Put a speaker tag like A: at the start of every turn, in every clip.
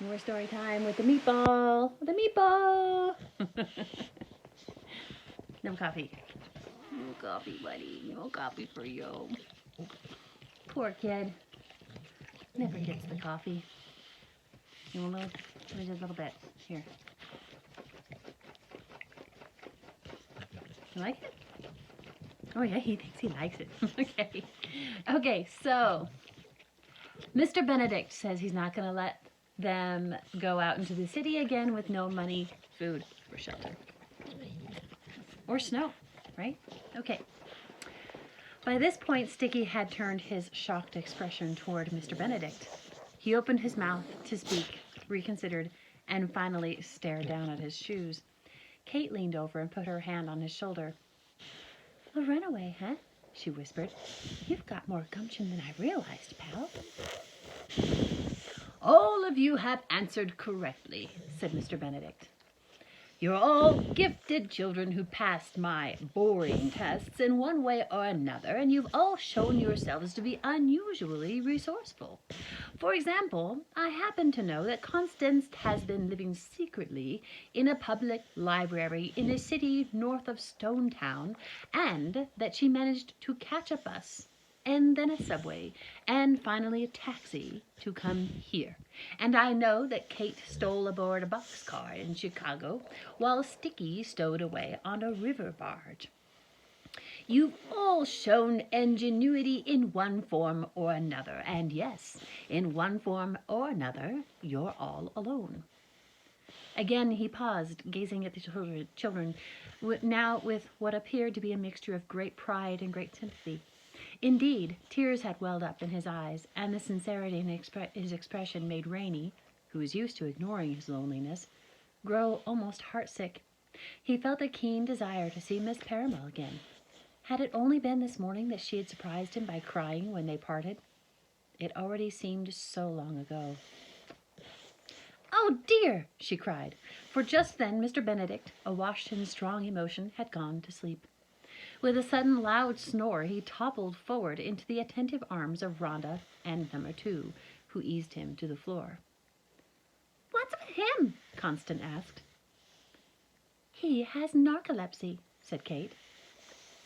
A: More story time with the meatball. The meatball. No coffee. No coffee, buddy. No coffee for you. Poor kid. Never gets the coffee. You want a little? Just a little bit. Here. You like it? Oh yeah, he thinks he likes it. Okay. Okay, so Mr. Benedict says he's not going to let them go out into the city again with no money, food, or shelter. Or snow, right? Okay. By this point, Sticky had turned his shocked expression toward Mr. Benedict. He opened his mouth to speak, reconsidered, and finally stared down at his shoes. Kate leaned over and put her hand on his shoulder. A runaway, huh? She whispered. You've got more gumption than I realized, pal. All of you have answered correctly, said Mr. Benedict. You're all gifted children who passed my boring tests in one way or another, and you've all shown yourselves to be unusually resourceful. For example, I happen to know that Constance has been living secretly in a public library in a city north of Stonetown, and that she managed to catch a bus and then a subway, and finally a taxi to come here. And I know that Kate stole aboard a boxcar in Chicago, while Sticky stowed away on a river barge. You've all shown ingenuity in one form or another, and yes, in one form or another, you're all alone. Again he paused, gazing at the children, now with what appeared to be a mixture of great pride and great sympathy. Indeed, tears had welled up in his eyes, and the sincerity in his expression made Rainey, who was used to ignoring his loneliness, grow almost heartsick. He felt a keen desire to see Miss Paramel again. Had it only been this morning that she had surprised him by crying when they parted? It already seemed so long ago. Oh, dear, she cried, for just then Mr. Benedict, awash in strong emotion, had gone to sleep. With a sudden loud snore, he toppled forward into the attentive arms of Rhonda and number 2, who eased him to the floor. What's with him? Constance asked. He has narcolepsy, said Kate.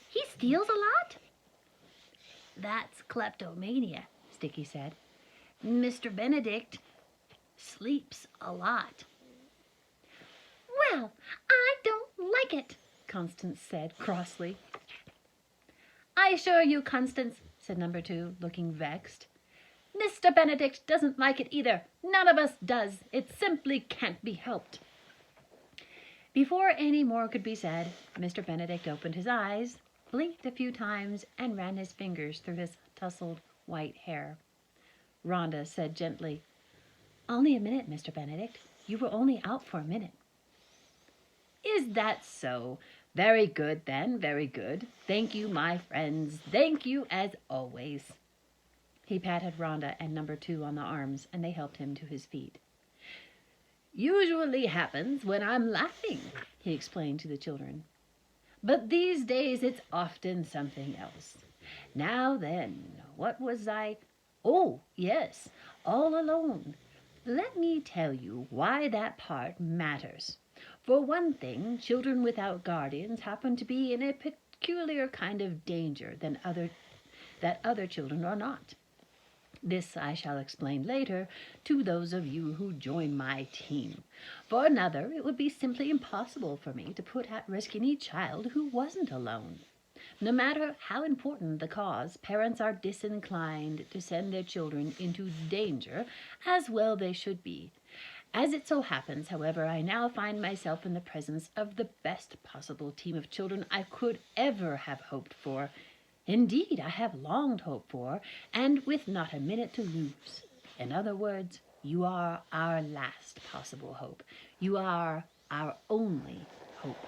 A: He steals a lot? That's kleptomania, Sticky said. Mr. Benedict sleeps a lot. Well, I don't like it, Constance said crossly. I assure you, Constance, said number 2, looking vexed. Mr. Benedict doesn't like it either. None of us does. It simply can't be helped. Before any more could be said, Mr. Benedict opened his eyes, blinked a few times, and ran his fingers through his tousled white hair. Rhonda said gently, Only a minute, Mr. Benedict. You were only out for a minute. Is that so? Very good, then, very good. Thank you, my friends. Thank you, as always. He patted Rhonda and number 2 on the arms, and they helped him to his feet. Usually happens when I'm laughing, he explained to the children. But these days it's often something else. Now then, what was I? Oh, yes, all alone. Let me tell you why that part matters. For one thing, children without guardians happen to be in a peculiar kind of danger that other children are not. This I shall explain later to those of you who join my team. For another, it would be simply impossible for me to put at risk any child who wasn't alone. No matter how important the cause, parents are disinclined to send their children into danger, as well they should be. As it so happens, however, I now find myself in the presence of the best possible team of children I could ever have hoped for. Indeed, I have longed hoped for, and with not a minute to lose. In other words, you are our last possible hope. You are our only hope.